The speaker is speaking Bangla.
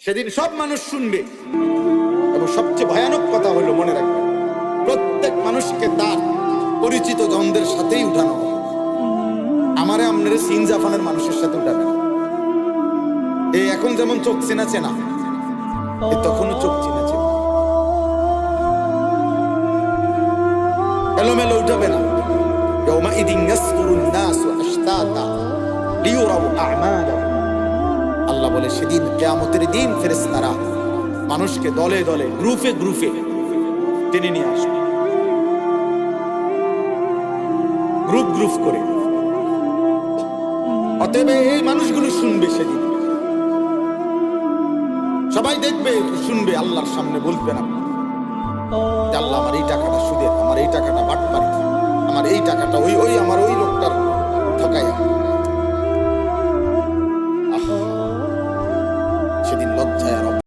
সেদিন সব মানুষ শুনবে এবং সবচেয়ে ভয়ানক কথা হলো, মনে রাখবেন, প্রত্যেক মানুষকে তার পরিচিত জনদের সাথেই উঠানো হবে। আমারে আপনারে সিন জাফানের মানুষের সাথে উঠাবে না। এই এখন যেমন চোখ চেনা চেনা, তখনও চোখ চেনা চেনা, এলোমেলো উঠাবে না। আল্লাহ বলে সেদিন কিয়ামতের দিন ফেরেশতারা মানুষকে দলে দলে গ্রুপে গ্রুপে টেনে নিয়ে আসবে, গ্রুপ গ্রুপ করে। অতএব এই মানুষগুলো শুনবে, সেদিন সবাই দেখবে, শুনবে, আল্লাহর সামনে বলবে না আল্লাহ আমার এই টাকাটা সুদের, আমার এই টাকাটা বাটপারি, আমার এই টাকাটা ওই আমার ওই লোকটার ঠকাইয়া।